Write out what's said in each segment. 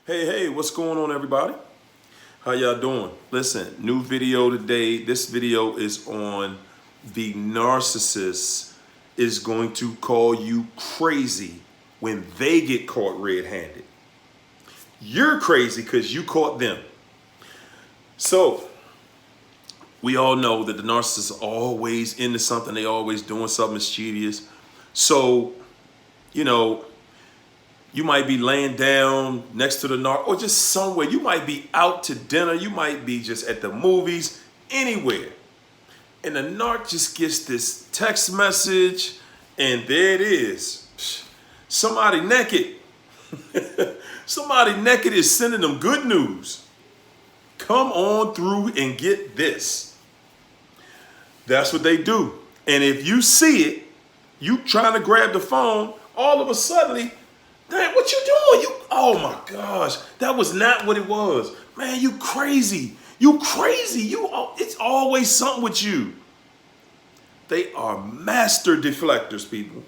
Hey, what's going on, everybody? How y'all doing? Listen, new video today. This video is on the narcissist is going to call you crazy when they get caught red-handed. You're crazy because you caught them. So, we all know that the narcissist is always into something. They always doing something mischievous. So, you might be laying down next to the narc or just somewhere. You might be out to dinner. You might be just at the movies, anywhere. And the narc just gets this text message and there it is. Somebody naked. Somebody naked is sending them good news. Come on through and get this. That's what they do. And if you see it, you trying to grab the phone, all of a sudden, man, what you doing? Oh my gosh, that was not what it was. Man, you crazy. You crazy. It's always something with you. They are master deflectors, people.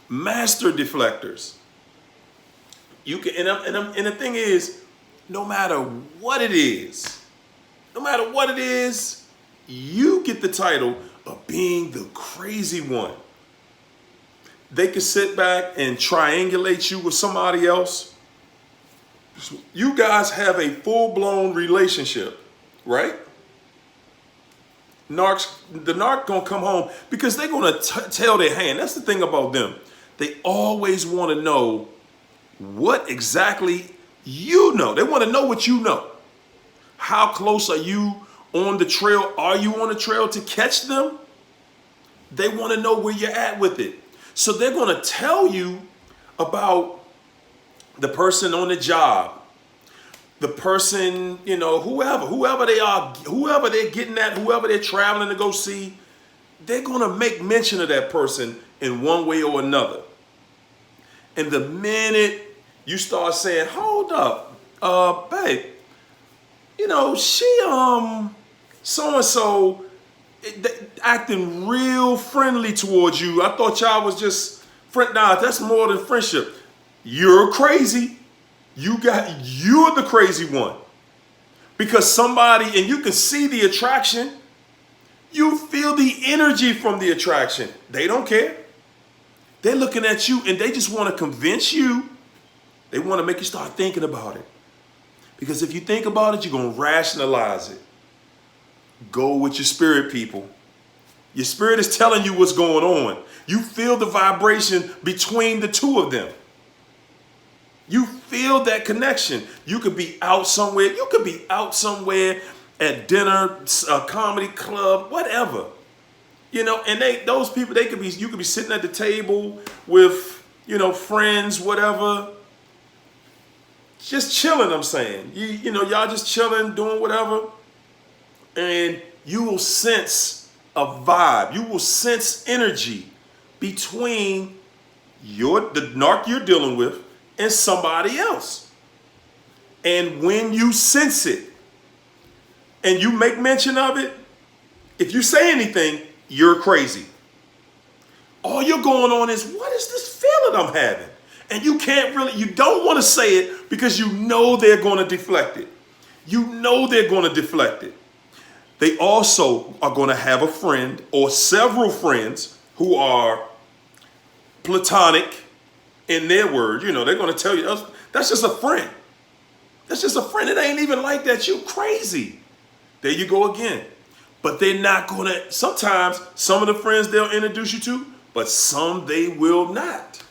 Master deflectors. You can, and the thing is, no matter what it is, you get the title of being the crazy one. They can sit back and triangulate you with somebody else. You guys have a full-blown relationship, right? The narc gonna come home because they're gonna tell their hand. That's the thing about them. They always want to know what exactly you know. They want to know what you know. How close are you on the trail? Are you on the trail to catch them? They want to know where you're at with it. So they're going to tell you about the person on the job, the person, whoever they are, whoever they're getting at, whoever they're traveling to go see, they're going to make mention of that person in one way or another. And the minute you start saying, hold up, babe, she, so-and-so, acting real friendly towards you. I thought y'all was just friend. Nah, that's more than friendship. You're crazy. You're the crazy one. Because somebody, and you can see the attraction. You feel the energy from the attraction. They don't care. They're looking at you and they just want to convince you. They want to make you start thinking about it. Because if you think about it, you're going to rationalize it. Go with your spirit, people. Your spirit is telling you what's going on. You feel the vibration between the two of them. You feel that connection. You could be out somewhere. You could be out somewhere at dinner, a comedy club, whatever. And those people, you could be sitting at the table with, friends, whatever. Just chilling, I'm saying. Y'all just chilling, doing whatever. And you will sense a vibe. You will sense energy between the narc you're dealing with and somebody else. And when you sense it and you make mention of it, if you say anything, you're crazy. All you're going on is, what is this feeling I'm having? And you don't want to say it because you know they're going to deflect it. They also are going to have a friend or several friends who are platonic in their word. They're going to tell you, that's just a friend. That's just a friend. It ain't even like that. You crazy. There you go again. But they're not going to, sometimes some of the friends they'll introduce you to, but some they will not.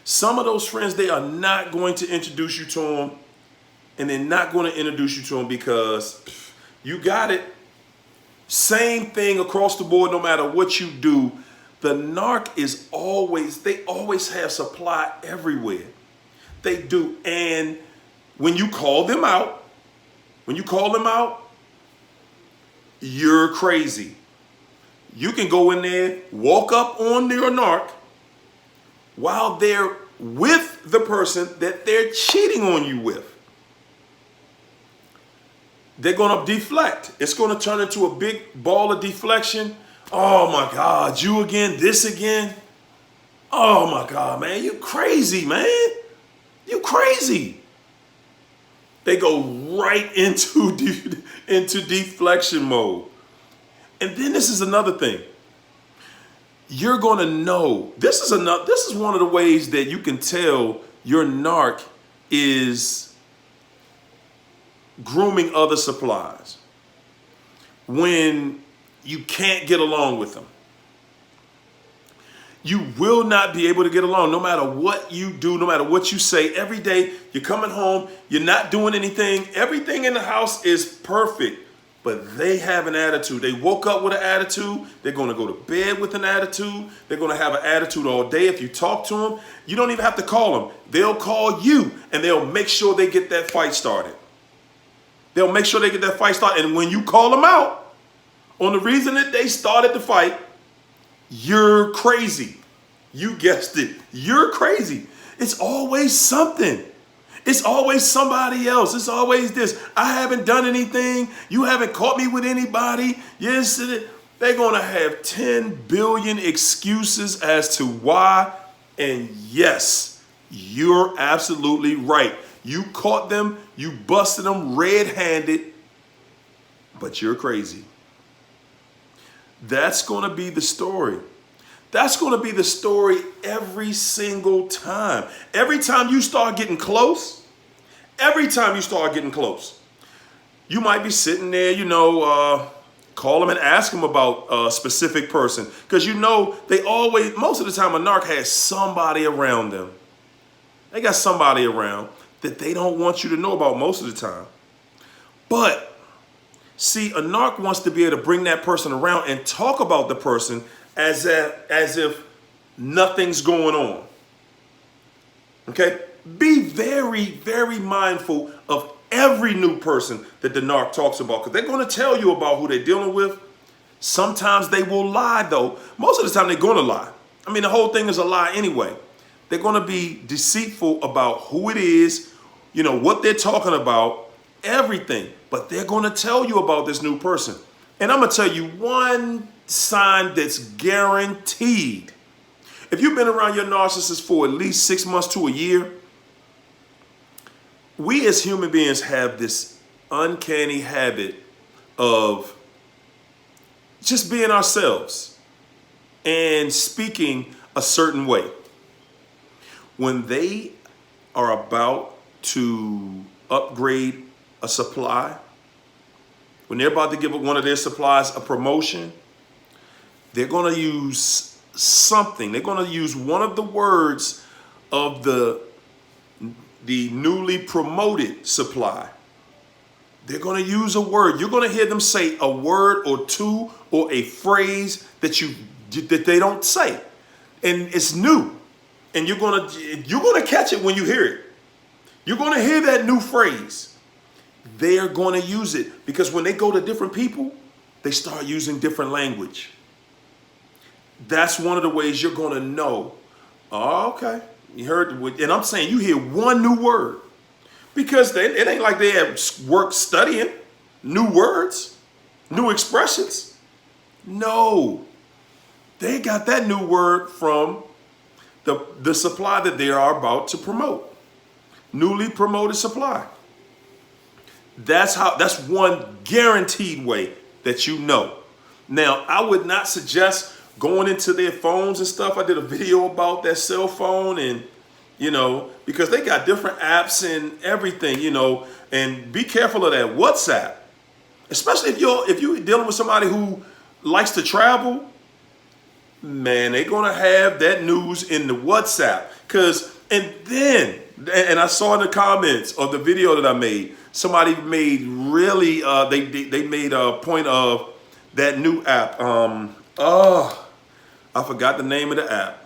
Some of those friends, they are not going to introduce you to them, and they're not going to introduce you to them because you got it. Same thing across the board, no matter what you do. The narc they always have supply everywhere. They do. And when you call them out, you're crazy. You can go in there, walk up on your narc while they're with the person that they're cheating on you with. They're going to deflect. It's going to turn into a big ball of deflection. Oh my God, you again, this again. Oh my God, man, you crazy, man. You crazy. They go right into into deflection mode. And then this is another thing. You're going to know. This is one of the ways that you can tell your narc is grooming other supplies. When you can't get along with them. You will not be able to get along no matter what you do, no matter what you say. Every day you're coming home, you're not doing anything. Everything in the house is perfect, but they have an attitude. They woke up with an attitude. They're going to go to bed with an attitude. They're going to have an attitude all day. If you talk to them, you don't even have to call them. They'll call you and they'll make sure they get that fight started. They'll make sure they get that fight started. And when you call them out on the reason that they started the fight, you're crazy. You guessed it. You're crazy. It's always something. It's always somebody else. It's always this. I haven't done anything. You haven't caught me with anybody. Yes, they're going to have 10 billion excuses as to why. And yes, you're absolutely right. You caught them. You busted them red-handed. But you're crazy. That's going to be the story. That's going to be the story every single time. Every time you start getting close, you might be sitting there, call them and ask them about a specific person. Because they always, most of the time, a narc has somebody around them. They got somebody around that they don't want you to know about most of the time. But see, a narc wants to be able to bring that person around and talk about the person as if nothing's going on. Okay? Be very, very mindful of every new person that the narc talks about, because they're going to tell you about who they're dealing with. Sometimes they will lie, though. Most of the time, they're going to lie. I mean, the whole thing is a lie anyway. They're going to be deceitful about who it is, what they're talking about, everything. But they're going to tell you about this new person. And I'm going to tell you one sign that's guaranteed. If you've been around your narcissist for at least 6 months to a year, we as human beings have this uncanny habit of just being ourselves and speaking a certain way. When they are about to upgrade a supply, when they're about to give one of their supplies a promotion, they're going to use something. They're going to use one of the words of the newly promoted supply. They're going to use a word. You're going to hear them say a word or two or a phrase that they don't say, and it's new. And you're going to catch it when you hear it. You're going to hear that new phrase. They're going to use it because when they go to different people, they start using different language. That's one of the ways you're going to know. Oh, okay. You heard, and I'm saying you hear one new word because it ain't like they have work studying new words, new expressions. No, they got that new word from the supply that they are about to promote. Newly promoted supply. That's one guaranteed way that you know. Now, I would not suggest going into their phones and stuff. I did a video about that cell phone and, because they got different apps and everything, and be careful of that WhatsApp. Especially if you're dealing with somebody who likes to travel, man, they're going to have that news in the WhatsApp. And I saw in the comments of the video that I made, somebody made really, they made a point of that new app. I forgot the name of the app.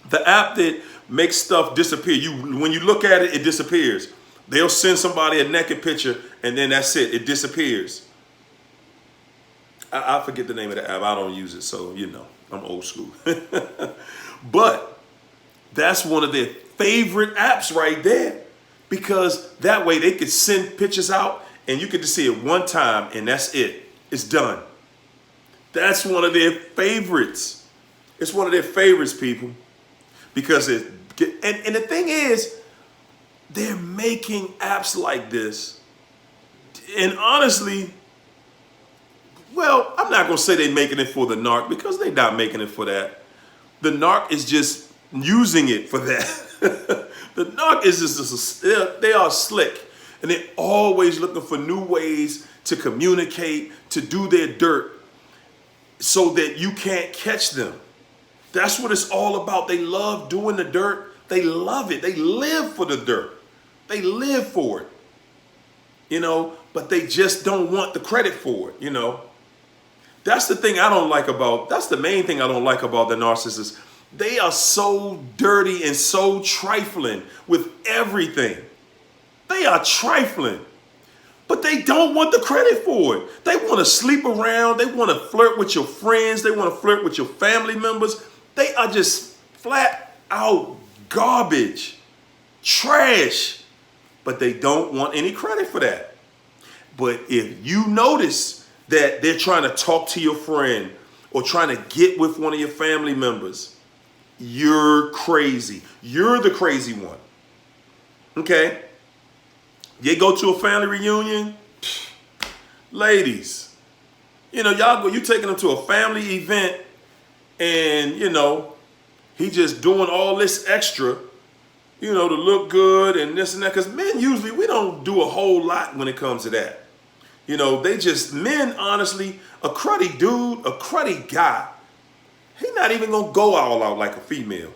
The app that makes stuff disappear. When you look at it, it disappears. They'll send somebody a naked picture and then that's it. It disappears. I forget the name of the app. I don't use it, so I'm old school. But that's one of their favorite apps right there, because that way they could send pictures out and you could just see it one time and that's it. It's done. That's one of their favorites. It's one of their favorites, people, because and the thing is, they're making apps like this. And honestly, well, I'm not going to say they're making it for the narc because they're not making it for that. The narc is just using it for that. The narc is just, they are slick. And they're always looking for new ways to communicate, to do their dirt so that you can't catch them. That's what it's all about. They love doing the dirt. They love it. They live for the dirt. They live for it. You know, but they just don't want the credit for it, you know. That's the thing I don't like about, that's the main thing I don't like about the narcissists. They are so dirty and so trifling with everything. They are trifling, but they don't want the credit for it. They want to sleep around. They want to flirt with your friends. They want to flirt with your family members. They are just flat out garbage, trash, but they don't want any credit for that. But if you notice that they're trying to talk to your friend or trying to get with one of your family members, you're crazy. You're the crazy one. Okay? You go to a family reunion, ladies, you know, y'all go, you taking them to a family event and, you know, he just doing all this extra, you know, to look good and this and that. Because men usually, we don't do a whole lot when it comes to that. You know, they just, men, honestly, a cruddy dude, a cruddy guy, he's not even going to go all out like a female.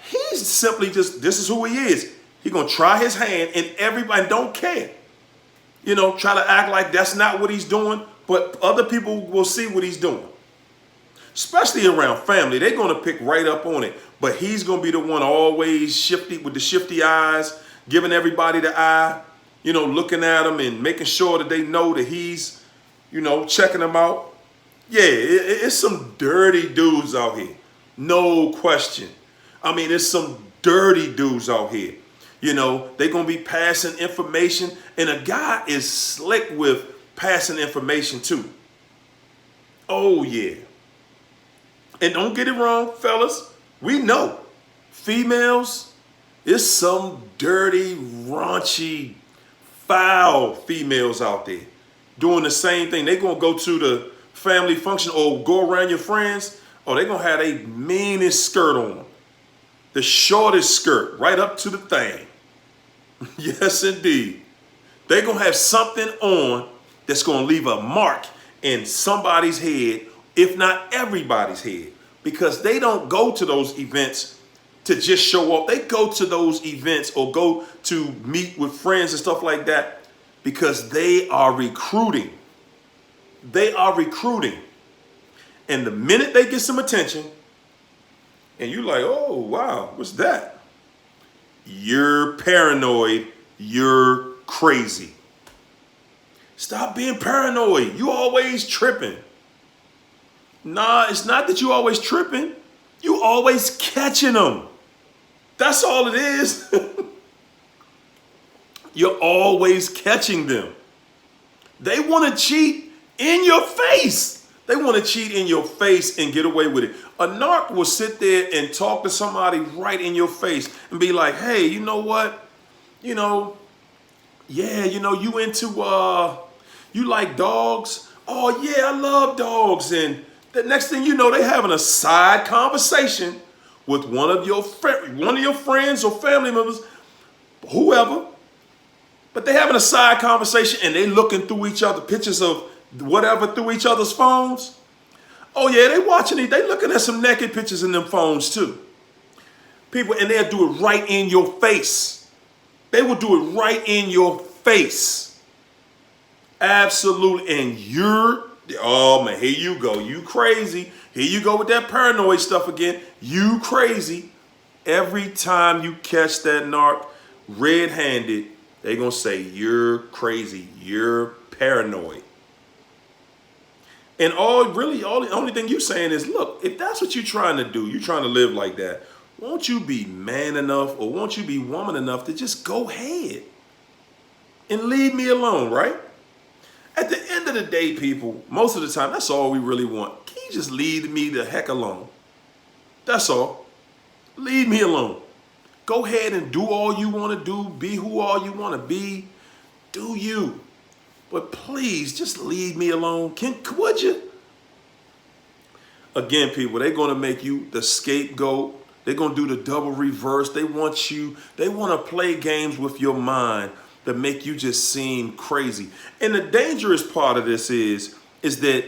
He's simply just, this is who he is. He's going to try his hand and everybody don't care. You know, try to act like that's not what he's doing, but other people will see what he's doing. Especially around family, they're going to pick right up on it. But he's going to be the one always shifty with the shifty eyes, giving everybody the eye, you know, looking at them and making sure that they know that he's, you know, checking them out. Yeah, it's some dirty dudes out here. No question. I mean, there's some dirty dudes out here. You know, they're going to be passing information, and a guy is slick with passing information too. Oh, yeah. And don't get it wrong, fellas. We know females, there's some dirty, raunchy, foul females out there doing the same thing. They're going to go to the family function or go around your friends. Oh, they're going to have a meanest skirt on. The shortest skirt right up to the thing. Yes, indeed. They're going to have something on that's going to leave a mark in somebody's head, if not everybody's head, because they don't go to those events to just show up. They go to those events or go to meet with friends and stuff like that because they are recruiting. They are recruiting. And the minute they get some attention and you're like, oh, wow, what's that? You're paranoid. You're crazy. Stop being paranoid. You always tripping. Nah, it's not that you always tripping. You always catching them. That's all it is. You're always catching them. They want to cheat in your face. They want to cheat in your face and get away with it. A narc will sit there and talk to somebody right in your face and be like, hey, you know what? You know, yeah, you know, you into, you like dogs? Oh, yeah, I love dogs. And the next thing you know, they having a side conversation with one of your friends or family members, whoever. But they having a side conversation and they looking through each other, pictures of whatever through each other's phones. Oh yeah, they watching it. They looking at some naked pictures in them phones too. People, and they'll do it right in your face. They will do it right in your face. Absolutely. And you're, oh man, here you go. You crazy. Here you go with that paranoid stuff again. You crazy. Every time you catch that narc red-handed, they're going to say, you're crazy. You're paranoid. And the only thing you're saying is, look, if that's what you're trying to do, you're trying to live like that, won't you be man enough or won't you be woman enough to just go ahead and leave me alone, right? At the end of the day, people, most of the time, that's all we really want. Can you just leave me the heck alone? That's all. Leave me alone. Go ahead and do all you want to do. Be who all you want to be. Do you. But please, just leave me alone. Would you? Again, people, they're going to make you the scapegoat. They're going to do the double reverse. They want to play games with your mind that make you just seem crazy. And the dangerous part of this is that,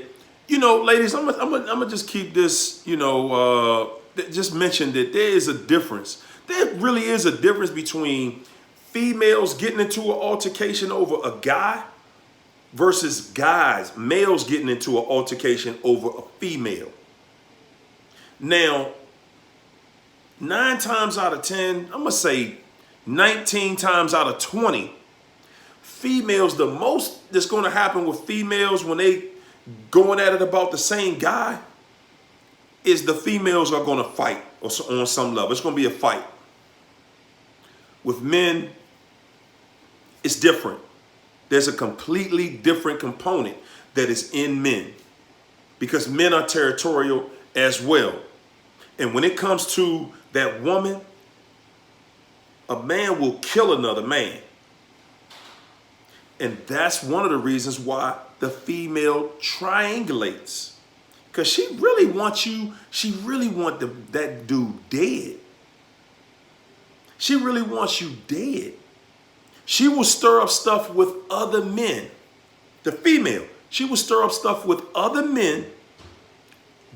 ladies, I'm gonna just keep this, just mention that there is a difference. There really is a difference between females getting into an altercation over a guy versus males getting into an altercation over a female. Now, 9 times out of 10, I'm going to say 19 times out of 20, females, the most that's going to happen with females when they going at it about the same guy is the females are going to fight on some level. It's going to be a fight. With men, it's different. There's a completely different component that is in men because men are territorial as well. And when it comes to that woman, a man will kill another man. And that's one of the reasons why the female triangulates. Because she really wants that dude dead. She really wants you dead. She will stir up stuff with other men. The female, she will stir up stuff with other men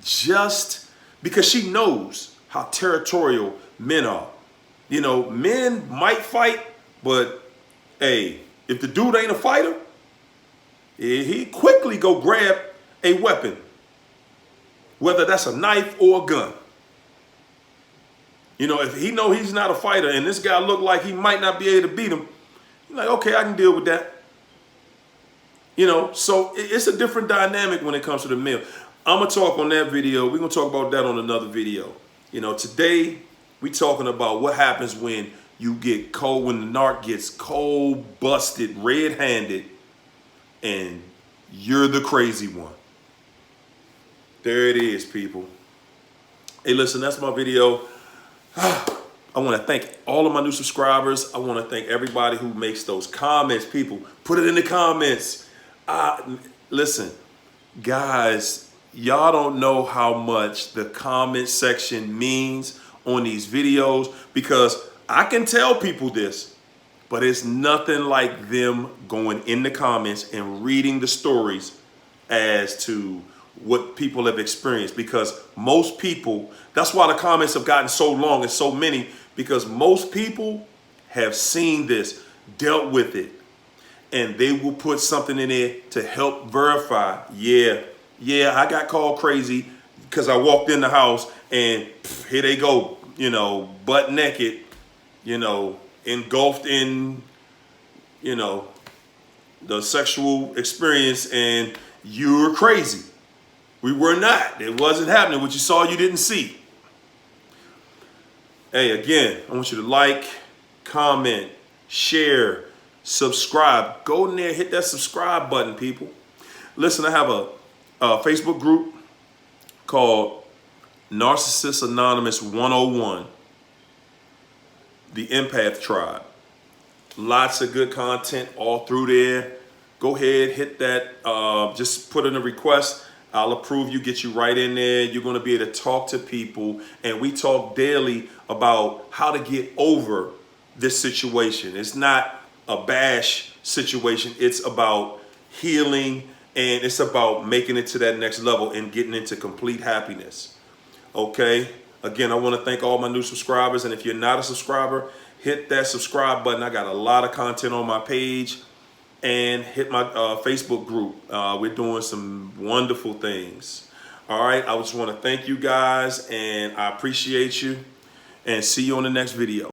just because she knows how territorial men are. Men might fight, but hey, if the dude ain't a fighter, he quickly go grab a weapon, whether that's a knife or a gun. If he know he's not a fighter and this guy look like he might not be able to beat him, he's like, okay, I can deal with that. So it's a different dynamic when it comes to the male. I'm going to talk on that video. We're going to talk about that on another video. Today we talking about what happens when you get cold, when the narc gets cold, busted, red-handed, and you're the crazy one. There it is, people. Hey, listen, that's my video. I want to thank all of my new subscribers. I want to thank everybody who makes those comments. People, put it in the comments. Listen, guys, y'all don't know how much the comment section means on these videos because I can tell people this, but it's nothing like them going in the comments and reading the stories as to what people have experienced, because most people, that's why the comments have gotten so long and so many, because most people have seen this, dealt with it, and they will put something in there to help verify, yeah, I got called crazy because I walked in the house and here they go, butt naked, engulfed in, the sexual experience, and you're crazy. We were not. It wasn't happening. What you saw, you didn't see. Hey, again, I want you to like, comment, share, subscribe. Go in there, hit that subscribe button, people. Listen, I have a Facebook group called Narcissist Anonymous 101, the Empath Tribe. Lots of good content all through there. Go ahead, hit that. Just put in a request. I'll approve you, get you right in there. You're going to be able to talk to people. And we talk daily about how to get over this situation. It's not a bash situation. It's about healing, and it's about making it to that next level and getting into complete happiness. Okay? Again, I want to thank all my new subscribers. And if you're not a subscriber, hit that subscribe button. I got a lot of content on my page. And hit my Facebook group. We're doing some wonderful things. All right. I just want to thank you guys, and I appreciate you, and see you on the next video.